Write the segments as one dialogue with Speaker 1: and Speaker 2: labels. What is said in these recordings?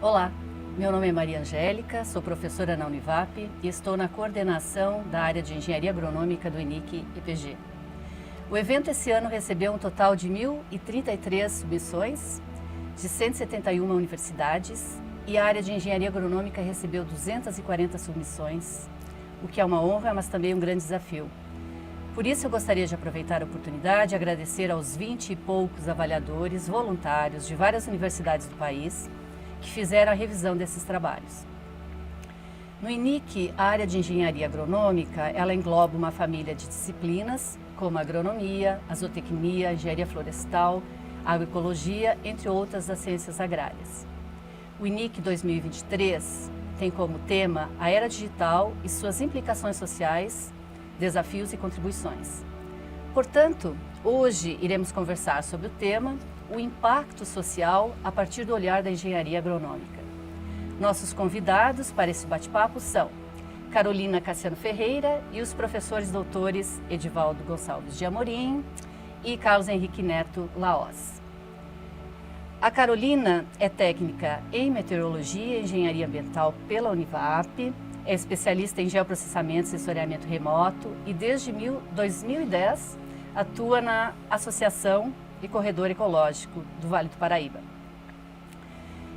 Speaker 1: Olá, meu nome é Maria Angélica, sou professora na Univap e estou na coordenação da área de Engenharia Agronômica do INIC-EPG. O evento esse ano recebeu um total de 1.033 submissões de 171 universidades e a área de Engenharia Agronômica recebeu 240 submissões, o que é uma honra, mas também um grande desafio. Por isso eu gostaria de aproveitar a oportunidade e agradecer aos 20 e poucos avaliadores voluntários de várias universidades do país que fizeram a revisão desses trabalhos. No INIC, a área de Engenharia Agronômica, ela engloba uma família de disciplinas como agronomia, a zootecnia, engenharia florestal, agroecologia, entre outras das ciências agrárias. O INIC 2023 tem como tema a era digital e suas implicações sociais, desafios e contribuições. Portanto, hoje iremos conversar sobre o tema o impacto social a partir do olhar da engenharia agronômica. Nossos convidados para esse bate-papo são Carolina Cassiano Ferreira e os professores doutores Edivaldo Gonçalves de Amorim e Carlos Henrique Neto Laós. A Carolina é técnica em meteorologia e engenharia ambiental pela Univap, é especialista em geoprocessamento e sensoriamento remoto e desde 2010 atua na Associação e Corredor Ecológico do Vale do Paraíba.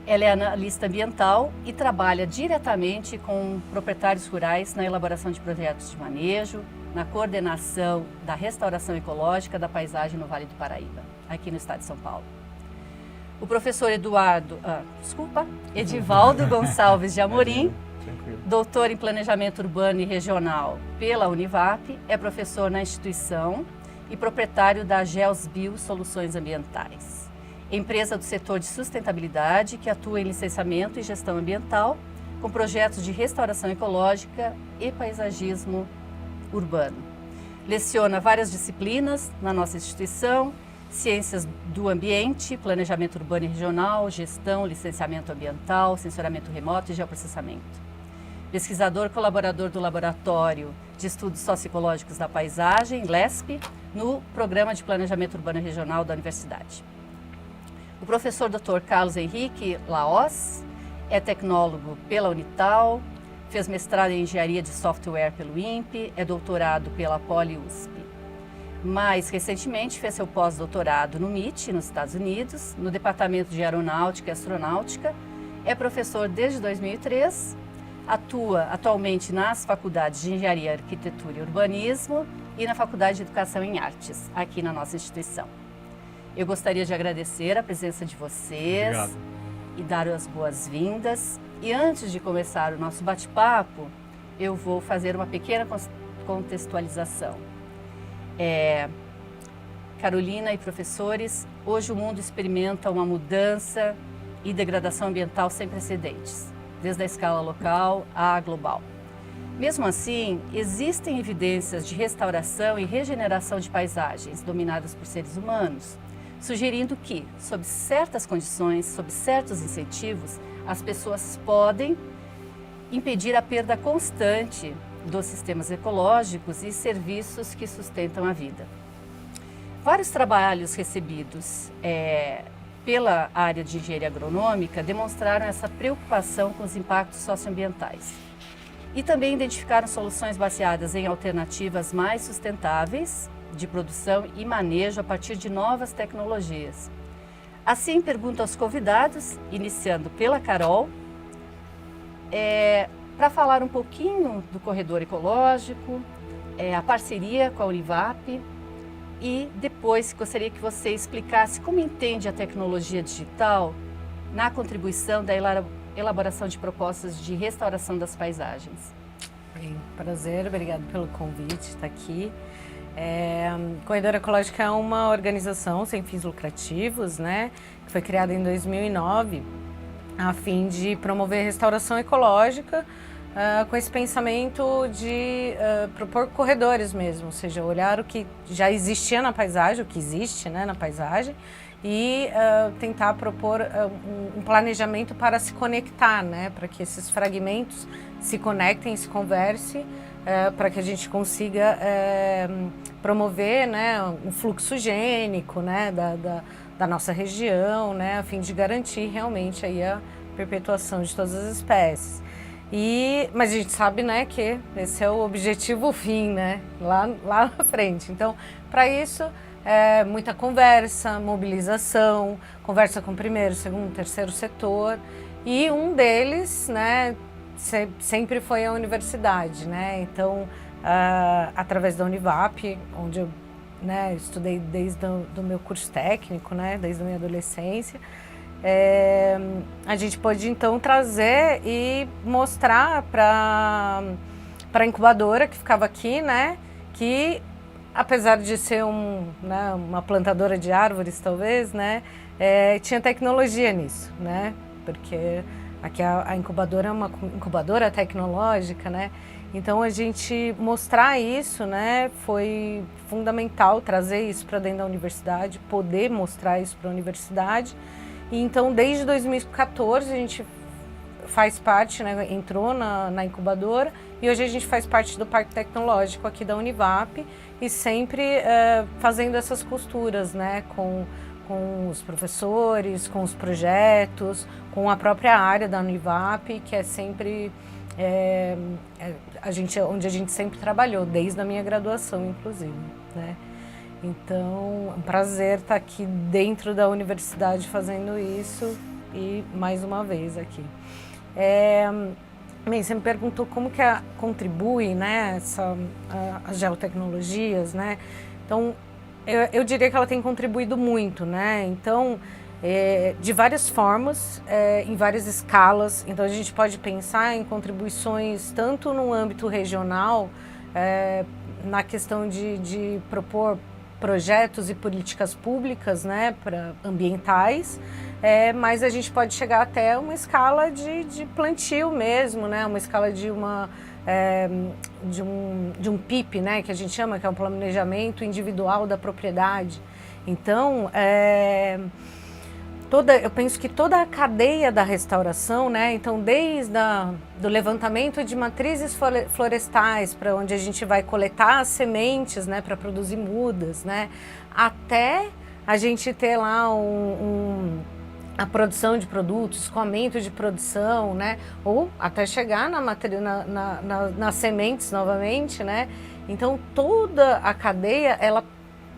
Speaker 1: Ela é analista ambiental e trabalha diretamente com proprietários rurais na elaboração de projetos de manejo, na coordenação da restauração ecológica da paisagem no Vale do Paraíba, aqui no estado de São Paulo. O professor Edivaldo Gonçalves de Amorim, doutor em Planejamento Urbano e Regional pela Univap, é professor na instituição e proprietário da Geosbio Soluções Ambientais, empresa do setor de sustentabilidade que atua em licenciamento e gestão ambiental com projetos de restauração ecológica e paisagismo urbano. Leciona várias disciplinas na nossa instituição, ciências do ambiente, planejamento urbano e regional, gestão, licenciamento ambiental, sensoramento remoto e geoprocessamento. Pesquisador colaborador do Laboratório de Estudos Socioecológicos da Paisagem, LESP, no Programa de Planejamento Urbano e Regional da Universidade. O professor Dr. Carlos Henrique Laós é tecnólogo pela Unital, fez mestrado em Engenharia de Software pelo INPE, é doutorado pela Poli-USP. Mais recentemente fez seu pós-doutorado no MIT, nos Estados Unidos, no Departamento de Aeronáutica e Astronáutica, é professor desde 2003, atua atualmente nas faculdades de Engenharia, Arquitetura e Urbanismo e na Faculdade de Educação em Artes, aqui na nossa instituição. Eu gostaria de agradecer a presença de vocês. Obrigado. E dar as boas-vindas. E antes de começar o nosso bate-papo, eu vou fazer uma pequena contextualização. Carolina e professores, hoje o mundo experimenta uma mudança e degradação ambiental sem precedentes, desde a escala local à global. Mesmo assim, existem evidências de restauração e regeneração de paisagens dominadas por seres humanos, sugerindo que, sob certas condições, sob certos incentivos, as pessoas podem impedir a perda constante dos sistemas ecológicos e serviços que sustentam a vida. Vários trabalhos recebidos pela área de engenharia agronômica demonstraram essa preocupação com os impactos socioambientais e também identificaram soluções baseadas em alternativas mais sustentáveis de produção e manejo a partir de novas tecnologias. Assim, pergunto aos convidados, iniciando pela Carol, para falar um pouquinho do corredor ecológico, a parceria com a Univap e depois gostaria que você explicasse como entende a tecnologia digital na contribuição da elaboração de propostas de restauração das paisagens.
Speaker 2: Bem, prazer, obrigado pelo convite, estar aqui. Corredor Ecológico é uma organização sem fins lucrativos, né, que foi criada em 2009 a fim de promover restauração ecológica com esse pensamento de propor corredores mesmo, ou seja, olhar o que já existia na paisagem, o que existe, né, na paisagem e tentar propor um planejamento para se conectar, né, para que esses fragmentos se conectem, se conversem, para que a gente consiga promover, né, um fluxo gênico, né, da nossa região, né, a fim de garantir realmente aí a perpetuação de todas as espécies. Mas a gente sabe, né, que esse é o objetivo fim, né, lá na frente. Então, para isso, muita conversa, mobilização, conversa com o primeiro, segundo, terceiro setor, e um deles, né, sempre foi a universidade, né, então, através da Univap, onde eu, né, estudei desde do meu curso técnico, né, desde a minha adolescência, a gente pôde então trazer e mostrar para a incubadora que ficava aqui, né, que apesar de ser uma plantadora de árvores talvez, né, tinha tecnologia nisso, né, porque aqui a incubadora é uma incubadora tecnológica, né, então a gente mostrar isso, né, foi fundamental trazer isso para dentro da universidade, poder mostrar isso para a universidade. E então, desde 2014, a gente faz parte, né, entrou na incubadora e hoje a gente faz parte do Parque Tecnológico aqui da Univap e sempre fazendo essas costuras, né, com os professores, com os projetos, com a própria área da Univap, que é sempre onde a gente sempre trabalhou, desde a minha graduação, inclusive, né. Então, é um prazer estar aqui dentro da universidade fazendo isso e mais uma vez aqui. Bem, você me perguntou como que contribui, né, as geotecnologias, né? Então, eu diria que ela tem contribuído muito, né? Então, de várias formas, em várias escalas. Então, a gente pode pensar em contribuições tanto no âmbito regional, na questão de propor projetos e políticas públicas, né, ambientais, mas a gente pode chegar até uma escala de plantio mesmo, né, uma escala de um PIP, né, que a gente chama, que é um planejamento individual da propriedade. Então, eu penso que toda a cadeia da restauração, né, então desde do levantamento de matrizes florestais, para onde a gente vai coletar as sementes, né, para produzir mudas, né, até a gente ter lá a produção de produtos, escoamento de produção, né, ou até chegar nas sementes novamente, né. Então toda a cadeia ela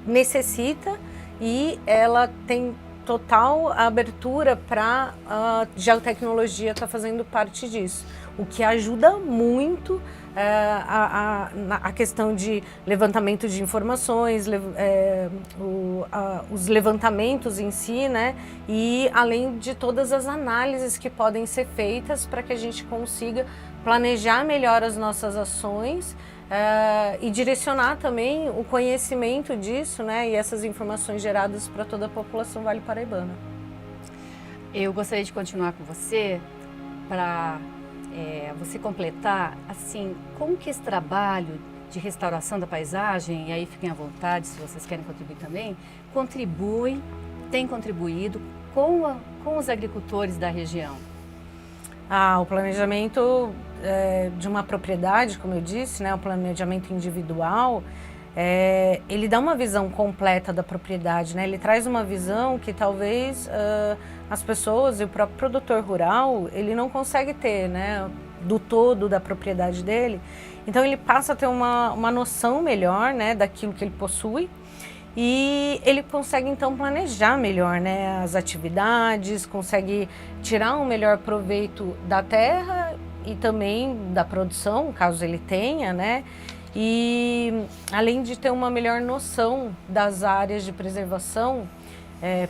Speaker 2: necessita e ela tem total abertura para a geotecnologia estar fazendo parte disso, o que ajuda muito a questão de levantamento de informações, os levantamentos em si, né? E além de todas as análises que podem ser feitas para que a gente consiga planejar melhor as nossas ações e direcionar também o conhecimento disso, né, e essas informações geradas para toda a população Vale Paraibana.
Speaker 1: Eu gostaria de continuar com você para você completar, assim, como que esse trabalho de restauração da paisagem, e aí fiquem à vontade se vocês querem contribuir também, tem contribuído com os agricultores da região?
Speaker 2: O planejamento de uma propriedade, como eu disse, né, o planejamento individual, ele dá uma visão completa da propriedade, né? Ele traz uma visão que talvez as pessoas e o próprio produtor rural, ele não consegue ter, né, do todo da propriedade dele. Então ele passa a ter uma noção melhor, né, daquilo que ele possui. E ele consegue então planejar melhor, né, as atividades, consegue tirar um melhor proveito da terra e também da produção, caso ele tenha, né, e além de ter uma melhor noção das áreas de preservação,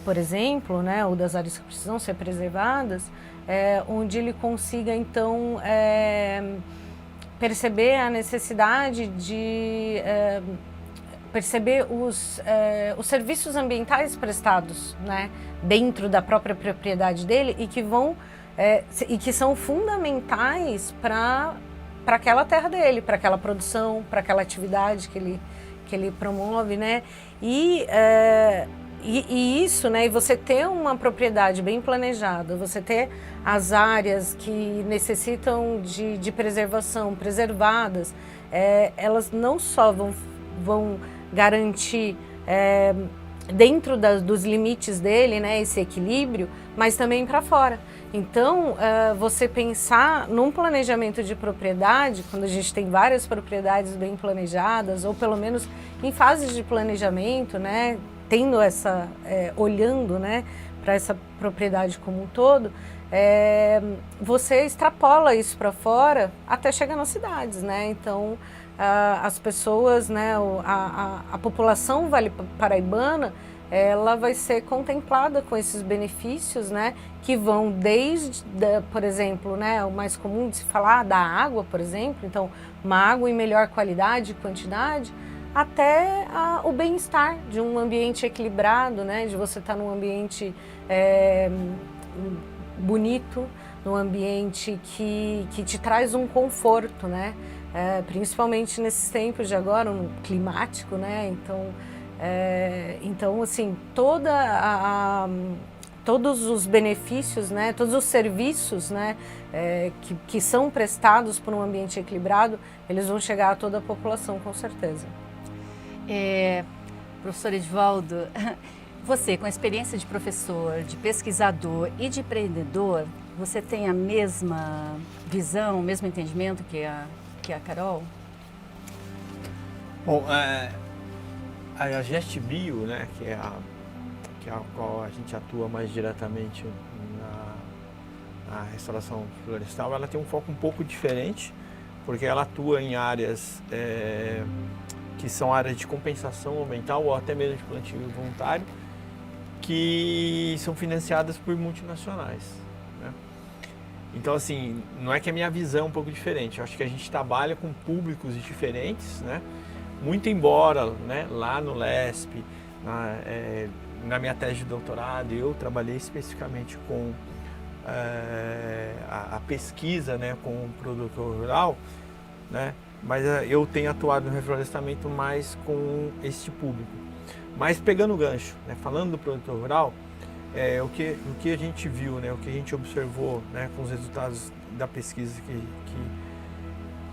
Speaker 2: por exemplo, né, ou das áreas que precisam ser preservadas, onde ele consiga então perceber a necessidade de perceber os serviços ambientais prestados, né, dentro da própria propriedade dele e que são fundamentais para aquela terra dele, para aquela produção, para aquela atividade que ele promove, né? E isso, né? E você ter uma propriedade bem planejada, você ter as áreas que necessitam de preservação preservadas, elas não só vão garantir dentro dos limites dele, né, esse equilíbrio, mas também para fora. Então, você pensar num planejamento de propriedade, quando a gente tem várias propriedades bem planejadas, ou pelo menos em fases de planejamento, né, tendo essa, olhando, né, para essa propriedade como um todo, você extrapola isso para fora até chegar nas cidades, né? Então, as pessoas, né, a população paraibana, ela vai ser contemplada com esses benefícios, né, que vão desde, por exemplo, né, o mais comum de se falar da água, por exemplo, então uma água em melhor qualidade e quantidade, até o bem-estar de um ambiente equilibrado, né, de você estar num ambiente bonito, num ambiente que te traz um conforto, né, principalmente nesses tempos de agora, um climático, né, então, assim, todos os benefícios, né, todos os serviços, né, que são prestados por um ambiente equilibrado, eles vão chegar a toda a população, com certeza.
Speaker 1: Professor Edivaldo, você, com a experiência de professor, de pesquisador e de empreendedor, você tem a mesma visão, o mesmo entendimento que a Carol?
Speaker 3: Bom, a GestBio, né, que é a qual a gente atua mais diretamente na restauração florestal, ela tem um foco um pouco diferente, porque ela atua em áreas que são áreas de compensação ambiental ou até mesmo de plantio voluntário, que são financiadas por multinacionais, né? Então, assim, não é que a minha visão é um pouco diferente, eu acho que a gente trabalha com públicos diferentes, né? Muito embora, né, lá no LESP, na minha tese de doutorado, eu trabalhei especificamente com a pesquisa, né, com o produtor rural, né, mas eu tenho atuado no reflorestamento mais com esse público. Mas pegando o gancho, né, falando do produtor rural, o que a gente viu, né, o que a gente observou, né, com os resultados da pesquisa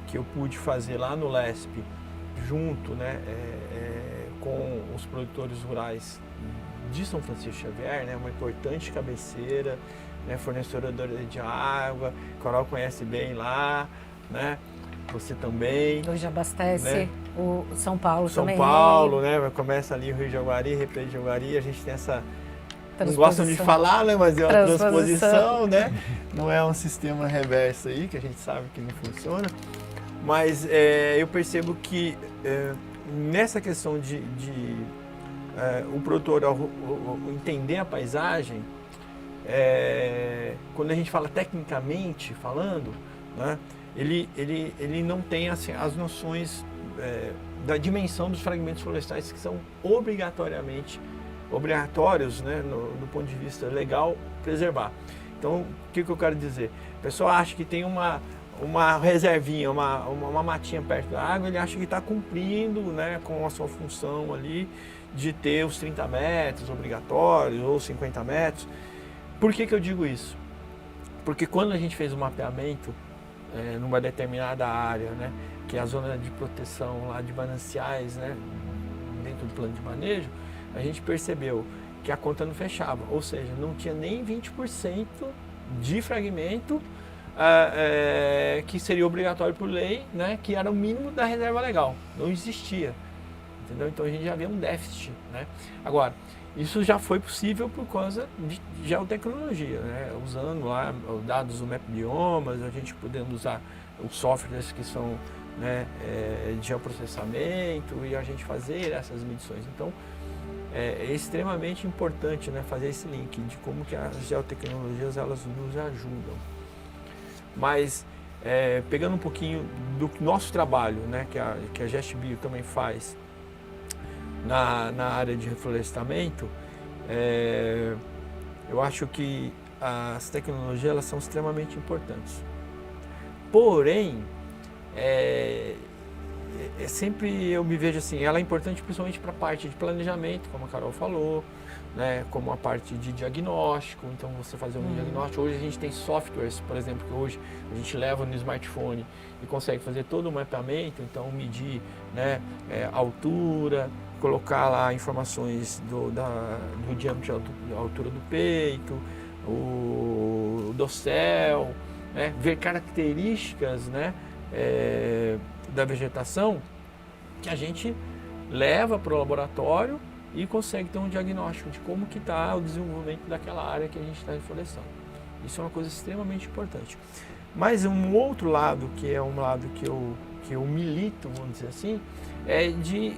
Speaker 3: que eu pude fazer lá no LESP, junto, né, com os produtores rurais de São Francisco Xavier, né, uma importante cabeceira, né, fornecedora de água, Coral conhece bem lá, né, você também.
Speaker 2: Hoje abastece, né, o São Paulo também.
Speaker 3: São Paulo, né, começa ali o Rio Jaguari, Represa de Jaguari, a gente tem essa... Não gostam de falar, né, mas é uma transposição, né, não é um sistema reverso aí, que a gente sabe que não funciona. Mas eu percebo que nessa questão de o produtor entender a paisagem, quando a gente fala tecnicamente falando, né, ele não tem assim, as noções da dimensão dos fragmentos florestais que são obrigatórios, né, do ponto de vista legal, preservar. Então, o que eu quero dizer? O pessoal acha que tem uma reservinha, uma matinha perto da água, ele acha que está cumprindo, né, com a sua função ali de ter os 30 metros obrigatórios ou 50 metros. Por que eu digo isso? Porque quando a gente fez o mapeamento numa determinada área, né, que é a zona de proteção lá de mananciais, né, dentro do plano de manejo, a gente percebeu que a conta não fechava, ou seja, não tinha nem 20% de fragmento que seria obrigatório por lei, né, que era o mínimo da reserva legal, não existia, entendeu? Então a gente já vê um déficit, né? Agora, isso já foi possível por causa de geotecnologia, né? Usando lá os dados do MapBiomas, a gente podendo usar os softwares que são, né, de geoprocessamento e a gente fazer essas medições. Então, é extremamente importante, né, fazer esse link de como que as geotecnologias elas nos ajudam. Mas pegando um pouquinho do nosso trabalho, né, que a GestBio também faz na área de reflorestamento, eu acho que as tecnologias elas são extremamente importantes. Porém, sempre eu me vejo assim, ela é importante principalmente para a parte de planejamento, como a Carol falou, né, como a parte de diagnóstico, então você fazer um diagnóstico. Hoje a gente tem softwares, por exemplo, que hoje a gente leva no smartphone e consegue fazer todo o mapeamento, então medir, né, a altura, colocar lá informações do diâmetro, da altura do peito, o dossel, né? Ver características, né? Da vegetação que a gente leva para o laboratório e consegue ter um diagnóstico de como que está o desenvolvimento daquela área que a gente está reflorestando. Isso é uma coisa extremamente importante. Mas um outro lado, que é um lado que eu milito, vamos dizer assim, é de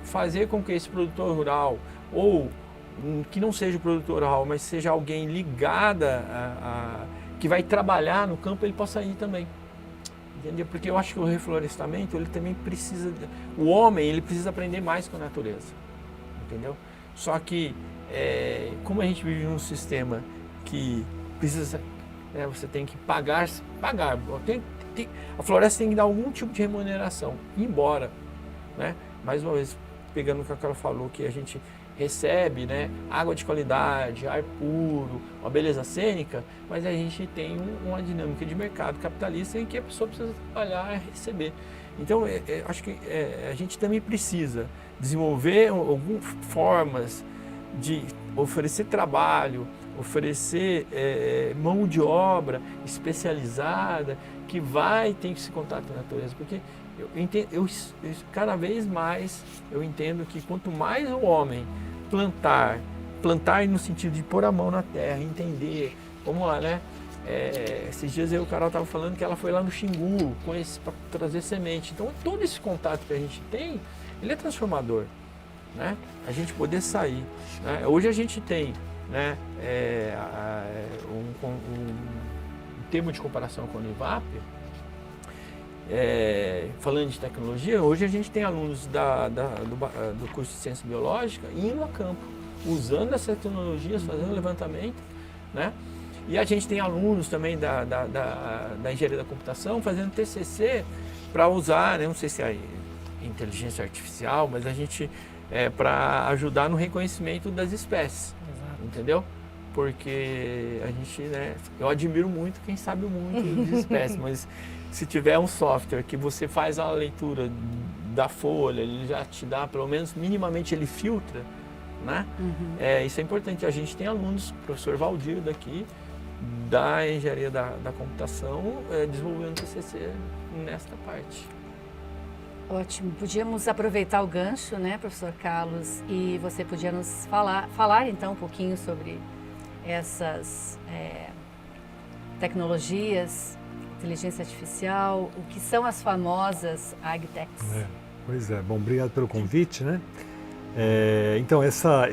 Speaker 3: fazer com que esse produtor rural, ou que não seja o produtor rural, mas seja alguém ligada que vai trabalhar no campo, ele possa ir também. Entendeu? Porque eu acho que o reflorestamento, ele também precisa, o homem, ele precisa aprender mais com a natureza. Entendeu? Só que, como a gente vive num sistema que precisa, você tem que pagar, a floresta tem que dar algum tipo de remuneração, embora, né? Mais uma vez, pegando o que a Carol falou, que a gente recebe, né, água de qualidade, ar puro, uma beleza cênica, mas a gente tem uma dinâmica de mercado capitalista em que a pessoa precisa trabalhar e receber. Então, acho que a gente também precisa desenvolver algumas formas de oferecer trabalho, oferecer mão de obra especializada que vai ter esse contato com a natureza, porque cada vez mais eu entendo que quanto mais o homem plantar no sentido de pôr a mão na terra, entender, vamos lá, né? Esses dias o Carol estava falando que ela foi lá no Xingu para trazer semente. Então todo esse contato que a gente tem, ele é transformador, né? A gente poder sair, né? Hoje a gente tem, né, um termo de comparação com a Univap, falando de tecnologia. Hoje a gente tem alunos do curso de Ciência Biológica indo a campo, usando essas tecnologias, fazendo levantamento, né? E a gente tem alunos também da engenharia da computação fazendo TCC para usar, né, não sei se é inteligência artificial, mas a gente para ajudar no reconhecimento das espécies. Exato. Entendeu? Porque a gente, né, eu admiro muito quem sabe muito de espécies, mas se tiver um software que você faz a leitura da folha, ele já te dá, pelo menos minimamente ele filtra, né? Uhum. Isso é importante. A gente tem alunos, o professor Valdir daqui, da engenharia da computação, desenvolvendo TCC nesta parte.
Speaker 1: Ótimo. Podíamos aproveitar o gancho, né, professor Carlos, e você podia nos falar então um pouquinho sobre essas tecnologias, inteligência artificial, o que são as famosas AgTechs.
Speaker 4: Pois é. Bom, obrigado pelo convite, né? Então, essa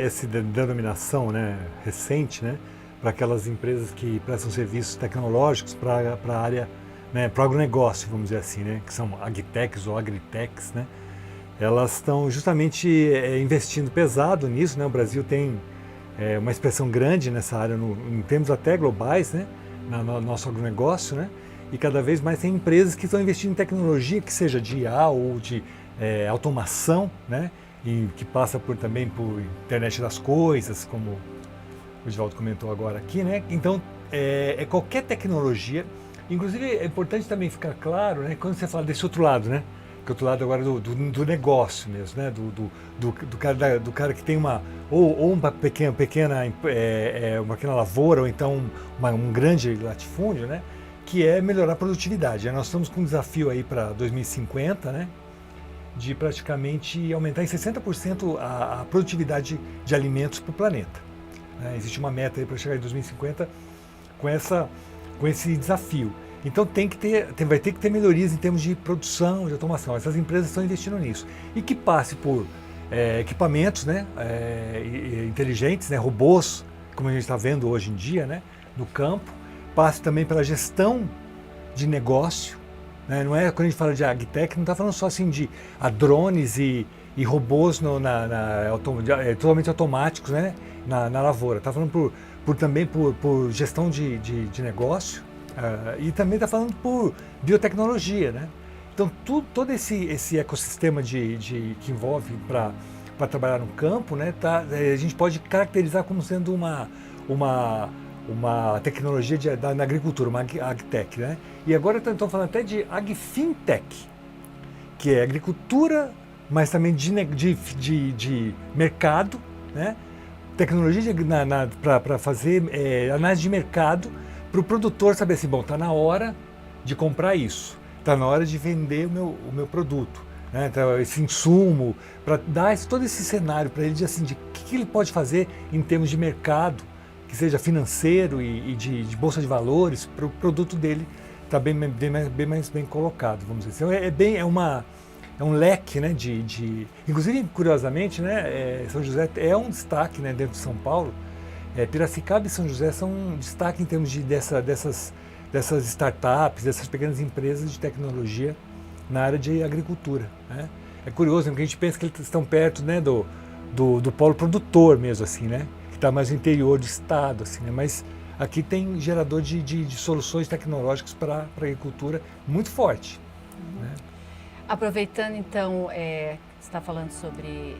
Speaker 4: denominação, né, recente, né, para aquelas empresas que prestam serviços tecnológicos para a área, né, para o agronegócio, vamos dizer assim, né, que são agtechs ou agritechs, né, elas estão justamente investindo pesado nisso, né. O Brasil tem uma expressão grande nessa área, em termos até globais, né, no nosso agronegócio, né, e cada vez mais tem empresas que estão investindo em tecnologia, que seja de IA ou de automação, né, e que passa também por internet das coisas, como o Edivaldo comentou agora aqui, né? Então, qualquer tecnologia, inclusive é importante também ficar claro, né, quando você fala desse outro lado, né, que é o outro lado agora do negócio mesmo, né, do cara que tem uma pequena lavoura, ou então um grande latifúndio, né, que é melhorar a produtividade. Nós estamos com um desafio aí para 2050, né, de praticamente aumentar em 60% a produtividade de alimentos para o planeta. Existe uma meta aí para chegar em 2050 com esse desafio. Então vai ter que ter melhorias em termos de produção, de automação. Essas empresas estão investindo nisso. E que passe por equipamentos, né, inteligentes, né, robôs, como a gente está vendo hoje em dia, né, no campo. Passe também pela gestão de negócio. Não é, quando a gente fala de agtech, não está falando só assim de drones e robôs totalmente automáticos, né, na lavoura. Está falando também por gestão de negócio, e também está falando por biotecnologia, né? Então todo esse ecossistema que envolve para trabalhar no campo, né, a gente pode caracterizar como sendo uma tecnologia na agricultura, uma agtech, né? E agora estão falando até de agfintech, que é agricultura, mas também de mercado, né? tecnologia para fazer análise de mercado, para o produtor saber assim, bom, está na hora de comprar isso, está na hora de vender o meu produto, né? Então, esse insumo, para dar todo esse cenário para ele de assim, de o que ele pode fazer em termos de mercado, que seja financeiro e de bolsa de valores, para o produto dele estar bem mais bem colocado, vamos dizer assim. É um leque, né, inclusive, curiosamente, né, São José é um destaque, né, dentro de São Paulo. Piracicaba e São José são um destaque em termos dessas startups, dessas pequenas empresas de tecnologia na área de agricultura, né? É curioso, porque a gente pensa que eles estão perto, né, do polo produtor mesmo, assim, né, que está mais no interior do estado, assim, né, mas aqui tem gerador de soluções tecnológicas para a agricultura muito forte, né?
Speaker 1: Aproveitando então, você está falando sobre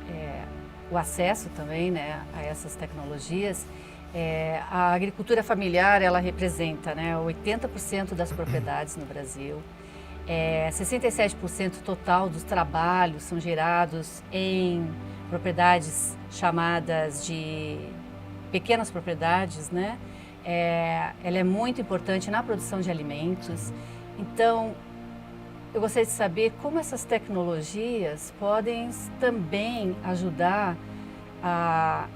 Speaker 1: o acesso também, né, a essas tecnologias. A agricultura familiar, ela representa, né, 80% das propriedades no Brasil. 67% total dos trabalhos são gerados em propriedades chamadas de pequenas propriedades, né? Ela é muito importante na produção de alimentos. Então, eu gostaria de saber como essas tecnologias podem também ajudar a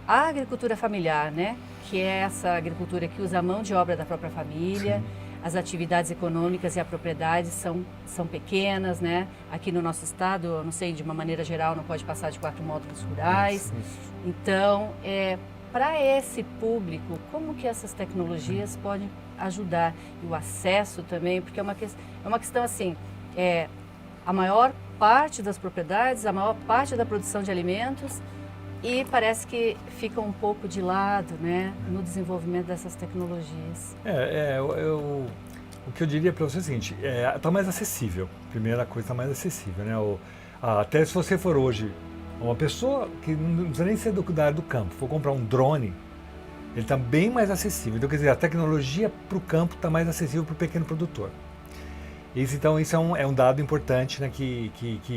Speaker 1: agricultura familiar, né? Que é essa agricultura que usa a mão de obra da própria família. Sim. As atividades econômicas e a propriedade são pequenas, né? Aqui no nosso estado, eu não sei, de uma maneira geral, não pode passar de 4 módulos rurais. Isso. Então, para esse público, como que essas tecnologias podem ajudar? E o acesso também, porque é uma questão assim, a maior parte das propriedades, a maior parte da produção de alimentos, e parece que fica um pouco de lado, né, no desenvolvimento dessas tecnologias.
Speaker 4: O que eu diria para você é o seguinte, está mais acessível, primeira coisa, está mais acessível, né? Até se você for hoje uma pessoa que não precisa nem ser da área do campo, for comprar um drone, ele está bem mais acessível. Então, quer dizer, a tecnologia para o campo está mais acessível para o pequeno produtor. Então, isso é um dado importante, né, que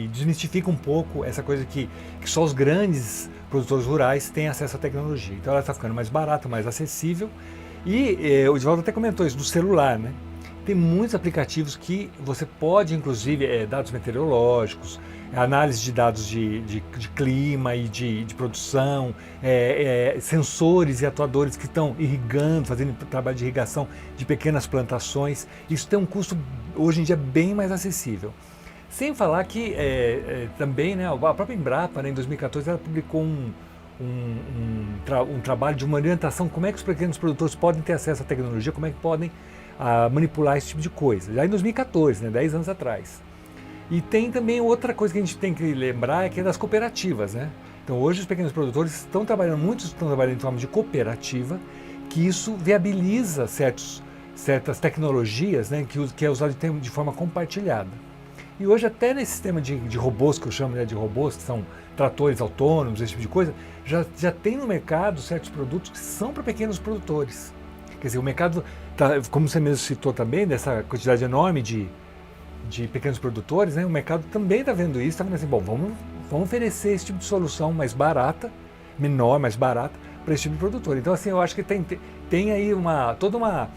Speaker 4: desmistifica um pouco essa coisa que só os grandes produtores rurais têm acesso à tecnologia. Então, ela está ficando mais barata, mais acessível. E o Edivaldo até comentou isso do celular, né? Tem muitos aplicativos que você pode, inclusive, dados meteorológicos, análise de dados de clima e de produção, sensores e atuadores que estão irrigando, fazendo trabalho de irrigação de pequenas plantações. Isso tem um custo, hoje em dia, bem mais acessível. Sem falar que também, né, a própria Embrapa, né, em 2014, ela publicou um trabalho de uma orientação, como é que os pequenos produtores podem ter acesso à tecnologia, como é que podem manipular esse tipo de coisa. Já em 2014, né, 10 anos atrás. E tem também outra coisa que a gente tem que lembrar, que é das cooperativas, né? Então hoje os pequenos produtores muitos estão trabalhando em forma de cooperativa, que isso viabiliza certas tecnologias, né, que é usado de forma compartilhada. E hoje até nesse sistema de robôs, que eu chamo, né, de robôs, que são tratores autônomos, esse tipo de coisa, já tem no mercado certos produtos que são para pequenos produtores. Quer dizer, o mercado, como você mesmo citou também, dessa quantidade enorme de pequenos produtores, né, o mercado também está vendo isso, está vendo assim, bom, vamos oferecer esse tipo de solução mais barata, menor, mais barata, para esse tipo de produtor. Então, assim, eu acho que tem aí toda uma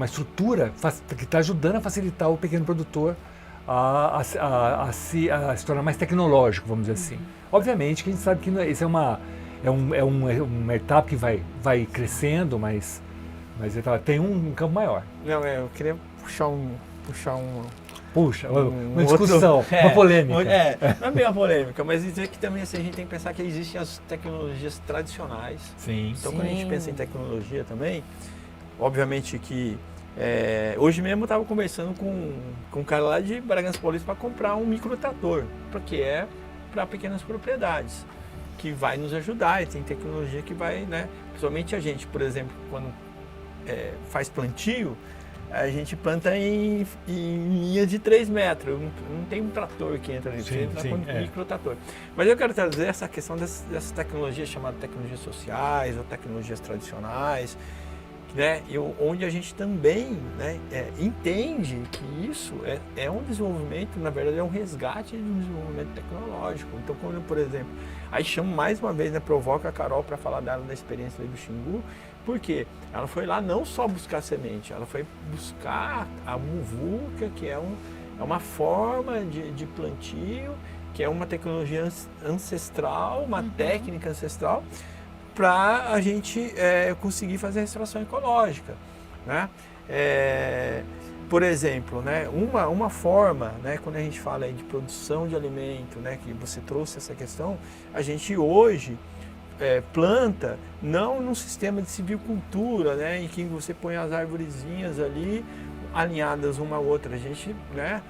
Speaker 4: estrutura que está ajudando a facilitar o pequeno produtor a se tornar mais tecnológico, vamos dizer assim. Obviamente que a gente sabe que isso é uma etapa que vai crescendo, mas tem um campo maior.
Speaker 3: Não, eu queria puxar
Speaker 4: uma discussão, uma polêmica.
Speaker 3: Não é bem uma polêmica, mas dizer que também assim, a gente tem que pensar que existem as tecnologias tradicionais.
Speaker 4: Sim.
Speaker 3: Então, quando a gente pensa em tecnologia também, obviamente que hoje mesmo eu estava conversando com um cara lá de Bragança Paulista para comprar um microtrator, porque é para pequenas propriedades, que vai nos ajudar, e tem tecnologia que vai, né? Principalmente a gente, por exemplo, quando faz plantio, a gente planta em linha de 3 metros, não tem um trator que entra ali, você entra com um microtrator. Mas eu quero trazer essa questão dessas tecnologias chamadas tecnologias sociais ou tecnologias tradicionais, né, e onde a gente também, né, entende que isso é um desenvolvimento, na verdade é um resgate de um desenvolvimento tecnológico. Então, quando, por exemplo, aí chamo mais uma vez, né, provoca a Carol para falar dela da experiência ali do Xingu, porque ela foi lá não só buscar semente, ela foi buscar a muvuca, que é uma forma de plantio, que é uma tecnologia ancestral, uma técnica ancestral, para a gente conseguir fazer a restauração ecológica, né? Por exemplo, né, uma forma, né, quando a gente fala aí de produção de alimento, né, que você trouxe essa questão, a gente hoje planta não num sistema de silvicultura, né, em que você põe as arvorezinhas ali alinhadas uma à outra. A gente, né,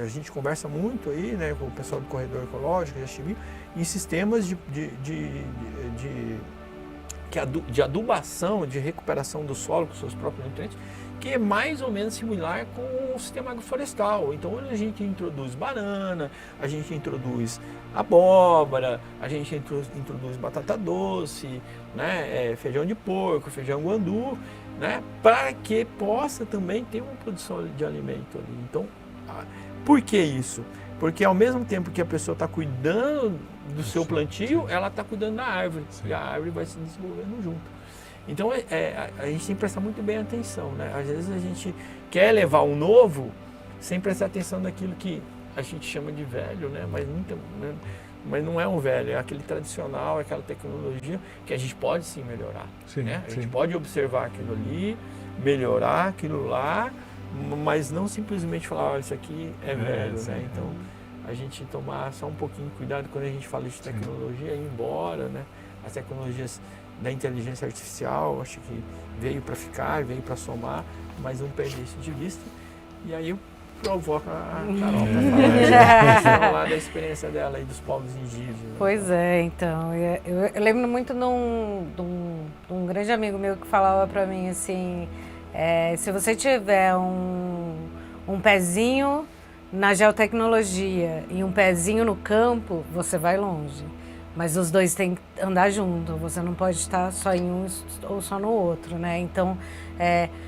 Speaker 3: a gente conversa muito aí, né, com o pessoal do Corredor Ecológico, em sistemas de adubação, de recuperação do solo com seus próprios nutrientes, que é mais ou menos similar com o sistema agroflorestal. Então, a gente introduz banana, a gente introduz abóbora, a gente introduz batata doce, né, feijão de porco, feijão guandu, né, para que possa também ter uma produção de alimento ali. Então, por que isso? Porque ao mesmo tempo que a pessoa está cuidando do seu plantio, ela está cuidando da árvore. Sim. E a árvore vai se desenvolvendo junto. Então a gente tem que prestar muito bem atenção, né? Às vezes a gente quer levar o novo sem prestar atenção naquilo que a gente chama de velho, né? Mas não é um velho, é aquele tradicional, é aquela tecnologia que a gente pode sim melhorar. Sim, né? A gente pode observar aquilo ali, melhorar aquilo lá, mas não simplesmente falar, isso aqui é velho, né? Então, a gente tomar só um pouquinho de cuidado quando a gente fala de tecnologia, ir embora, né? As tecnologias da inteligência artificial, acho que veio para ficar, veio para somar, mas não perder isso de vista. E aí provoca a Carol para falar da experiência dela e dos povos indígenas.
Speaker 2: Pois então, eu lembro muito de um grande amigo meu que falava para mim assim, se você tiver um pezinho na geotecnologia e um pezinho no campo, você vai longe. Mas os dois têm que andar junto, você não pode estar só em um ou só no outro, né? Então,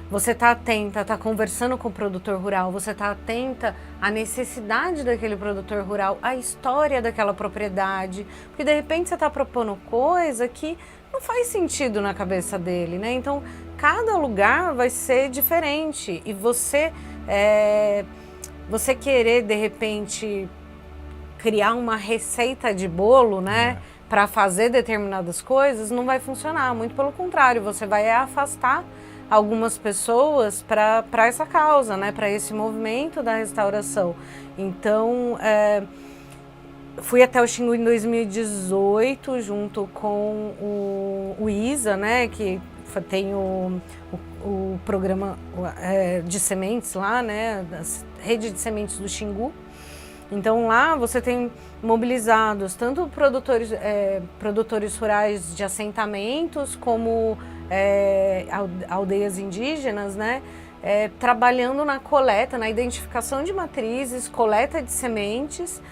Speaker 2: você está atenta, está conversando com o produtor rural, você está atenta à necessidade daquele produtor rural, à história daquela propriedade, porque de repente você está propondo coisa que não faz sentido na cabeça dele, né? Então, cada lugar vai ser diferente e você querer, de repente, criar uma receita de bolo, né, para fazer determinadas coisas, não vai funcionar. Muito pelo contrário, você vai afastar algumas pessoas para essa causa, né, para esse movimento da restauração. Então, fui até o Xingu em 2018, junto com o ISA, né, que tem o programa de sementes lá, né, a rede de sementes do Xingu. Então lá você tem mobilizados tanto produtores rurais de assentamentos como aldeias indígenas, né, trabalhando na coleta, na identificação de matrizes, coleta de sementes.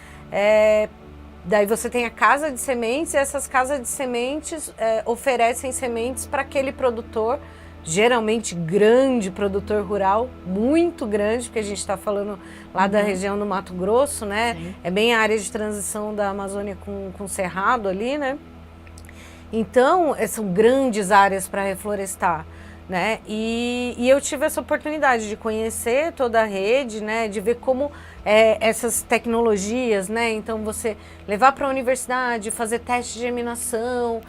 Speaker 2: Daí você tem a casa de sementes e essas casas de sementes oferecem sementes para aquele produtor, geralmente grande produtor rural, muito grande, porque a gente está falando lá da região do Mato Grosso, né? Sim. É bem a área de transição da Amazônia com Cerrado ali, né? Então, são grandes áreas para reflorestar, né? E eu tive essa oportunidade de conhecer toda a rede, né? De ver como essas tecnologias, né? Então, você levar para a universidade, fazer teste de germinação,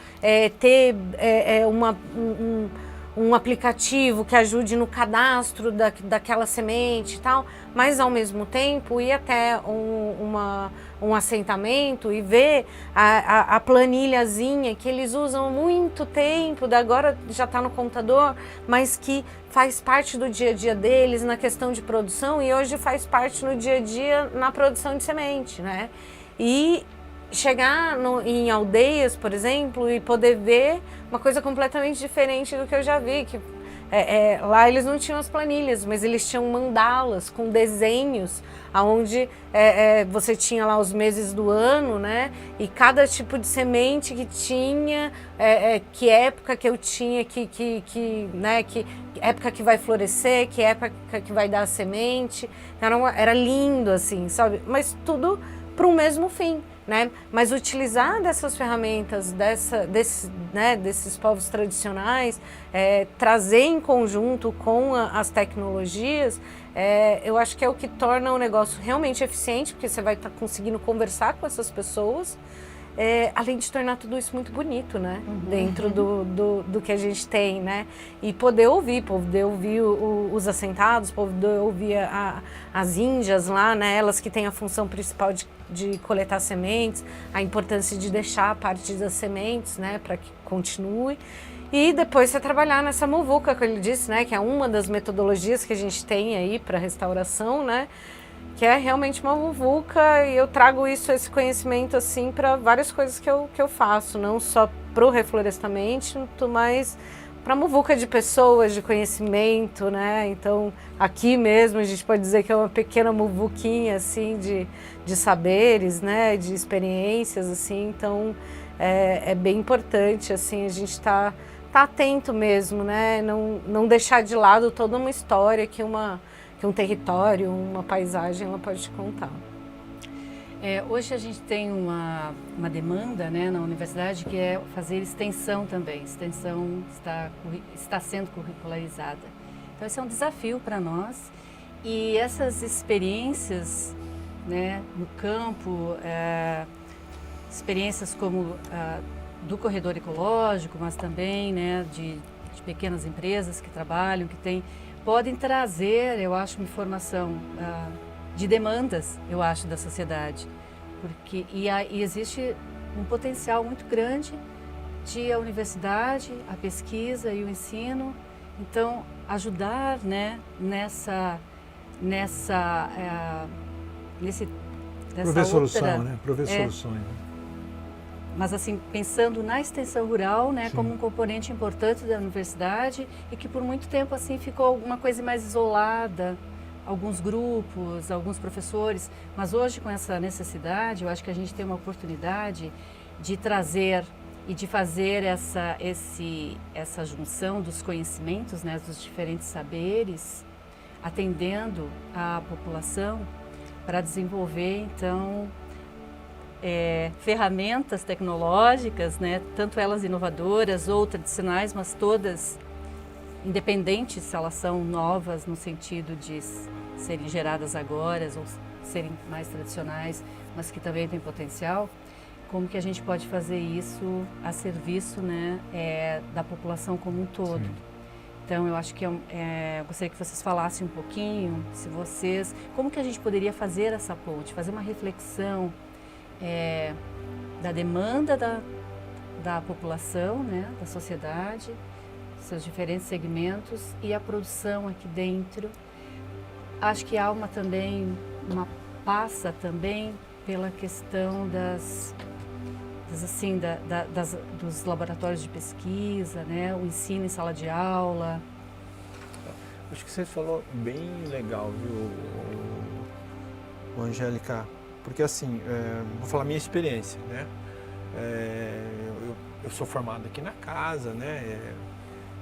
Speaker 2: ter um aplicativo que ajude no cadastro daquela semente e tal, mas ao mesmo tempo ir até um assentamento e ver a planilhazinha que eles usam muito tempo, agora já está no computador, mas que faz parte do dia a dia deles na questão de produção e hoje faz parte no dia a dia na produção de semente, né? E chegar em aldeias, por exemplo, e poder ver uma coisa completamente diferente do que eu já vi, que lá eles não tinham as planilhas, mas eles tinham mandalas com desenhos, onde você tinha lá os meses do ano, né? E cada tipo de semente que tinha, que época que eu tinha, né? Que época que vai florescer, que época que vai dar a semente. Era lindo, assim, sabe? Mas tudo para o mesmo fim. Né? Mas utilizar dessas ferramentas, desses povos tradicionais, trazer em conjunto com as tecnologias, eu acho que é o que torna o negócio realmente eficiente, porque você vai estar conseguindo conversar com essas pessoas, além de tornar tudo isso muito bonito, né? Dentro do que a gente tem, né? E poder ouvir os assentados, poder ouvir as índias lá, né? Elas que têm a função principal de coletar sementes, a importância de deixar a parte das sementes, né? Para que continue. E depois você trabalhar nessa muvuca, que ele disse, né? Que é uma das metodologias que a gente tem aí para restauração, né? Que é realmente uma muvuca, e eu trago esse conhecimento assim para várias coisas que eu faço, não só para o reflorestamento, mas para muvuca de pessoas, de conhecimento, né? Então, aqui mesmo a gente pode dizer que é uma pequena muvuquinha assim de saberes, né? De experiências, assim. Então, é bem importante assim a gente tá atento mesmo, né? Não deixar de lado toda uma história que um território, uma paisagem, ela pode te contar.
Speaker 1: Hoje a gente tem uma demanda, né, na universidade, que é fazer extensão também. Extensão está sendo curricularizada. Então esse é um desafio para nós, e essas experiências, né, no campo, experiências como do corredor ecológico, mas também, né, de pequenas empresas que trabalham, podem trazer, eu acho, uma informação de demandas, eu acho, da sociedade. E existe um potencial muito grande de a universidade, a pesquisa e o ensino, então, ajudar, né, nessa
Speaker 4: prover solução,
Speaker 1: outra,
Speaker 4: né? Prover soluções. Né?
Speaker 1: Mas assim, pensando na extensão rural, né, como um componente importante da universidade, e que por muito tempo assim ficou alguma coisa mais isolada, alguns grupos, alguns professores, mas hoje com essa necessidade, eu acho que a gente tem uma oportunidade de trazer e de fazer essa junção dos conhecimentos, né, dos diferentes saberes, atendendo a população, para desenvolver então ferramentas tecnológicas, né, tanto elas inovadoras ou tradicionais, mas todas independentes se elas são novas no sentido de serem geradas agora ou serem mais tradicionais, mas que também têm potencial. Como que a gente pode fazer isso a serviço, né, da população como um todo? Sim. Então, eu acho que eu gostaria que vocês falassem um pouquinho, como que a gente poderia fazer essa ponte, fazer uma reflexão da demanda da população, né, da sociedade, seus diferentes segmentos, e a produção aqui dentro. Acho que há passa também pela questão dos laboratórios de pesquisa, né, o ensino em sala de aula.
Speaker 3: Acho que você falou bem legal, viu, Angélica? Porque assim, vou falar minha experiência, né? Eu sou formado aqui na casa, né?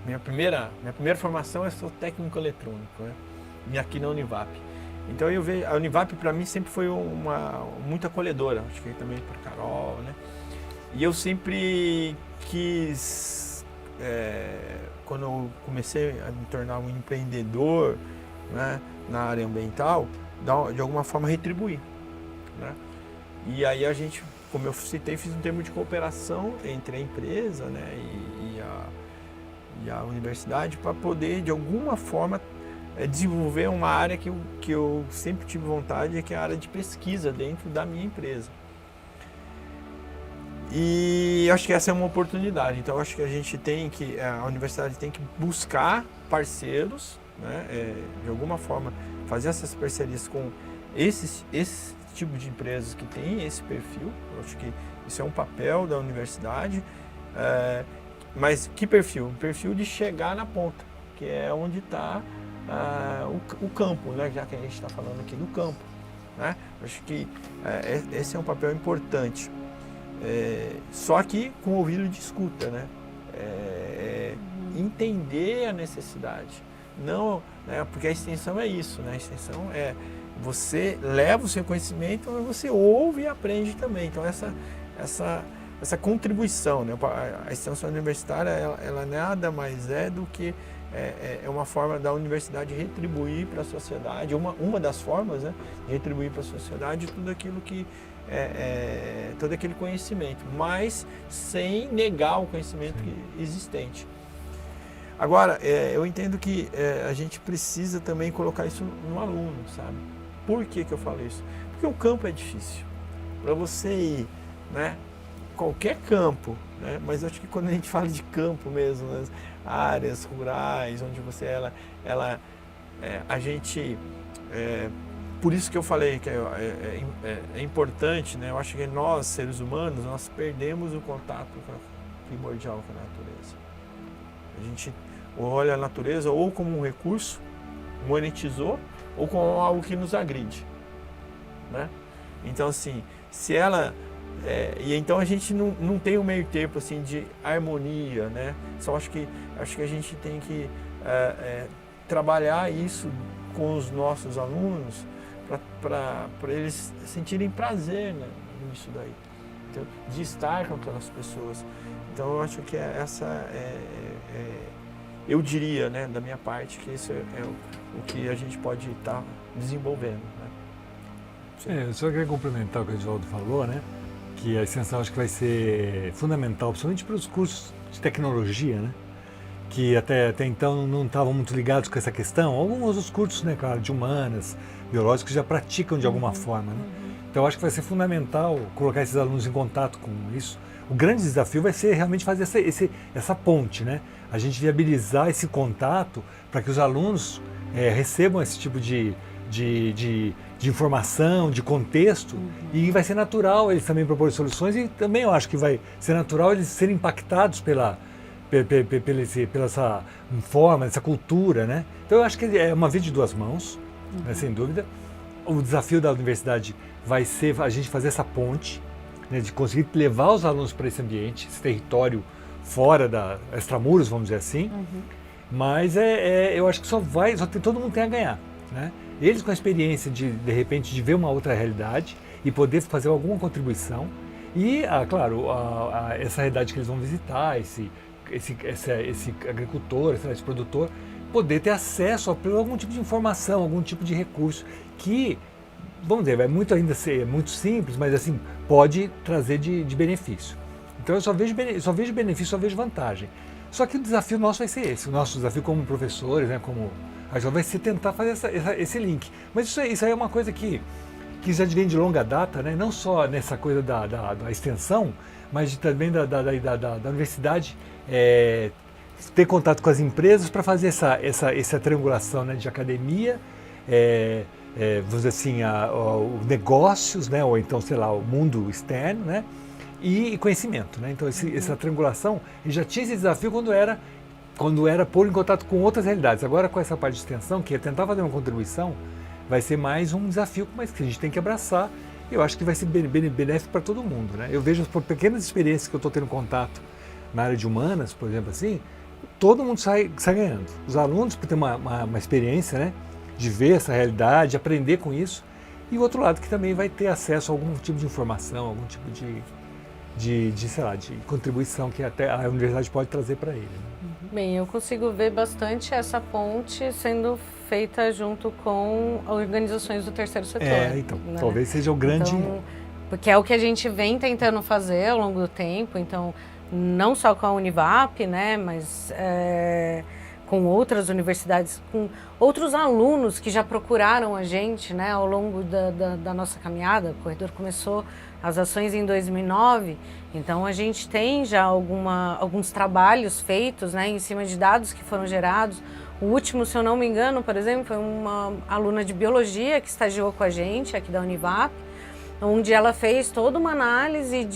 Speaker 3: Minha primeira formação, eu sou técnico eletrônico, né? E aqui na Univap. Então eu vejo, a Univap para mim sempre foi muito acolhedora, acho que também para Carol, né? E eu sempre quis, quando eu comecei a me tornar um empreendedor, né, na área ambiental, de alguma forma retribuir, né? E aí a gente, como eu citei, fiz um termo de cooperação entre a empresa, né, e a universidade, para poder de alguma forma desenvolver uma área que eu sempre tive vontade, que é a área de pesquisa dentro da minha empresa. E acho que essa é uma oportunidade. Então acho que a universidade tem que buscar parceiros, né, de alguma forma fazer essas parcerias com esse tipo de empresas que tem esse perfil. Eu acho que isso é um papel da universidade. Mas que perfil? Um perfil de chegar na ponta, que é onde está o campo, né? Já que a gente está falando aqui do campo, né? Acho que esse é um papel importante, só que com ouvido de escuta, né? Entender a necessidade, não, né? Porque a extensão é isso, né? A extensão é você leva o seu conhecimento, mas você ouve e aprende também. Então essa contribuição, né? A extensão universitária, ela nada mais é do que uma forma da universidade retribuir para a sociedade, uma das formas, né, de retribuir para a sociedade tudo aquilo que todo aquele conhecimento, mas sem negar o conhecimento existente. Agora, eu entendo que a gente precisa também colocar isso no aluno, sabe? Por que eu falo isso? Porque o campo é difícil. Para você ir, né? Qualquer campo, né? Mas eu acho que quando a gente fala de campo mesmo, nas áreas rurais, onde você a gente, por isso que eu falei que é importante, né? Eu acho que nós, seres humanos, nós perdemos o contato primordial com a natureza. A gente olha a natureza ou como um recurso, monetizou, ou como algo que nos agride, né? Então, assim, se ela... e então a gente não tem um meio termo assim, de harmonia, né? Só acho que a gente tem que trabalhar isso com os nossos alunos para eles sentirem prazer, né, nisso daí, então, de estar com aquelas pessoas. Então eu acho que eu diria, né, da minha parte, que isso é o que a gente pode estar desenvolvendo, né?
Speaker 4: Eu só queria complementar o que o Edvaldo falou, né? Que a extensão acho que vai ser fundamental, principalmente para os cursos de tecnologia, né? Que até então não estavam muito ligados com essa questão. Alguns dos cursos, né, claro, de humanas, biológicos, já praticam de alguma forma, né? Então acho que vai ser fundamental colocar esses alunos em contato com isso. O grande desafio vai ser realmente fazer essa ponte, né? A gente viabilizar esse contato para que os alunos recebam esse tipo de informação, de contexto, e vai ser natural eles também proporem soluções, e também eu acho que vai ser natural eles serem impactados pela essa forma, essa cultura, né? Então eu acho que é uma via de duas mãos, né, sem dúvida. O desafio da universidade vai ser a gente fazer essa ponte, né, de conseguir levar os alunos para esse ambiente, esse território fora da extramuros, vamos dizer assim. Mas eu acho que todo mundo tem a ganhar, né? Eles com a experiência de repente, de ver uma outra realidade e poder fazer alguma contribuição. E, claro, essa realidade que eles vão visitar, esse agricultor, esse produtor, poder ter acesso a algum tipo de informação, algum tipo de recurso que, vamos dizer, vai muito ainda ser muito simples, mas assim, pode trazer de benefício. Então eu só vejo benefício, só vejo vantagem. Só que o desafio nosso vai ser esse, o nosso desafio como professores, né, como vai ser tentar fazer esse link. Mas isso aí é uma coisa que já vem de longa data, né? Não só nessa coisa da extensão, mas também da universidade ter contato com as empresas para fazer essa triangulação, né, de academia, vamos dizer assim, negócios, né, ou então, sei lá, o mundo externo, né, e conhecimento, né? Então essa triangulação, ele já tinha esse desafio quando era pôr em contato com outras realidades. Agora com essa parte de extensão, que é tentar fazer uma contribuição, vai ser mais um desafio, mas que a gente tem que abraçar. Eu acho que vai ser benéfico para todo mundo, né? Eu vejo por pequenas experiências que eu estou tendo contato na área de humanas, por exemplo, assim, todo mundo sai ganhando. Os alunos, por ter uma experiência, né, de ver essa realidade, aprender com isso, e o outro lado que também vai ter acesso a algum tipo de informação, algum tipo sei lá, de contribuição que até a universidade pode trazer para ele, né?
Speaker 2: Bem, eu consigo ver bastante essa ponte sendo feita junto com organizações do terceiro setor.
Speaker 4: Então,
Speaker 2: né?
Speaker 4: Talvez seja o grande...
Speaker 2: Então, porque é o que a gente vem tentando fazer ao longo do tempo, então, não só com a Univap, né, mas com outras universidades, com outros alunos que já procuraram a gente, né, ao longo da nossa caminhada. O Corredor começou as ações em 2009, então a gente tem já alguns trabalhos feitos, né, em cima de dados que foram gerados. O último, se eu não me engano, por exemplo, foi uma aluna de biologia que estagiou com a gente aqui da Univap, onde ela fez toda uma análise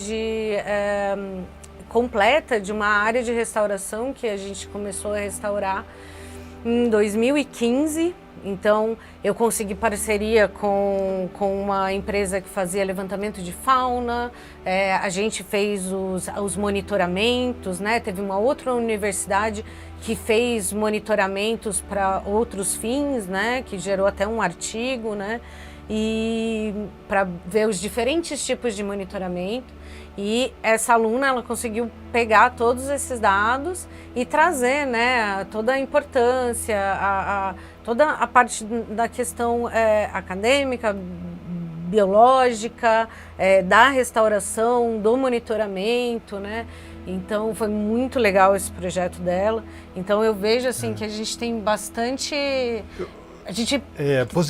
Speaker 2: completa de uma área de restauração que a gente começou a restaurar em 2015. Então, eu consegui parceria com uma empresa que fazia levantamento de fauna, a gente fez os monitoramentos, né? Teve uma outra universidade que fez monitoramentos para outros fins, né? Que gerou até um artigo, né? E para ver os diferentes tipos de monitoramento. E essa aluna, ela conseguiu pegar todos esses dados e trazer, né, toda a importância, toda a parte da questão acadêmica, biológica, da restauração, do monitoramento, né? Então foi muito legal esse projeto dela. Então eu vejo assim que a gente tem bastante... A gente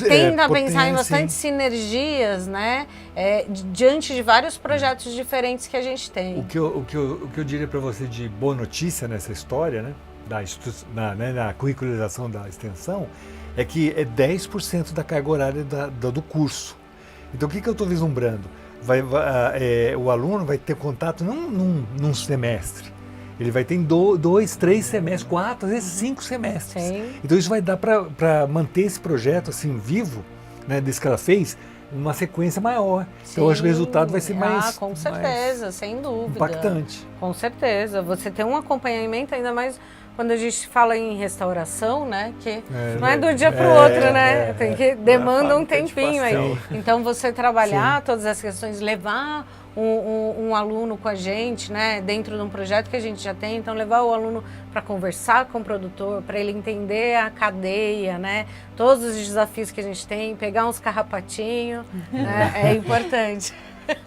Speaker 2: tenta pensar em bastante sinergias, né? Diante de vários projetos diferentes que a gente tem.
Speaker 4: O que eu diria para você de boa notícia nessa história, né? Na curricularização da extensão, é que é 10% da carga horária do curso. Então o que eu estou vislumbrando? O aluno vai ter contato não num semestre. Ele vai ter em 2, 3 semestres, 4, às vezes 5 semestres.
Speaker 2: Sim.
Speaker 4: Então isso vai dar para manter esse projeto assim vivo, né, desse que ela fez, uma sequência maior.
Speaker 2: Sim.
Speaker 4: Então acho que o resultado vai ser mais...
Speaker 2: com certeza, sem dúvida.
Speaker 4: Impactante.
Speaker 2: Com certeza. Você tem um acompanhamento, ainda mais quando a gente fala em restauração, né? Que não é do dia para o outro, né? Demanda um tempinho aí. Então você trabalhar todas as questões, levar um aluno com a gente, né, dentro de um projeto que a gente já tem, então levar o aluno para conversar com o produtor, para ele entender a cadeia, né, todos os desafios que a gente tem, pegar uns carrapatinhos, né, é importante.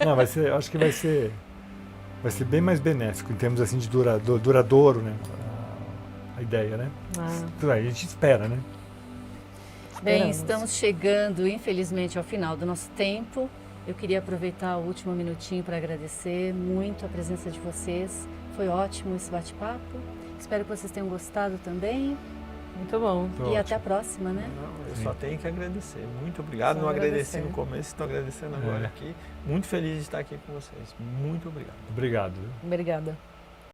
Speaker 4: Não, acho que vai ser bem mais benéfico em termos assim de duradouro, né, a ideia, né? A gente espera, né?
Speaker 1: Bem, estamos chegando, infelizmente, ao final do nosso tempo. Eu queria aproveitar o último minutinho para agradecer muito a presença de vocês. Foi ótimo esse bate-papo. Espero que vocês tenham gostado também.
Speaker 2: Muito bom.
Speaker 1: E até a próxima, né?
Speaker 3: Não, eu só tenho que agradecer. Muito obrigado. Não agradeci no começo, estou agradecendo agora aqui. Muito feliz de estar aqui com vocês. Muito obrigado.
Speaker 4: Obrigado.
Speaker 2: Obrigada.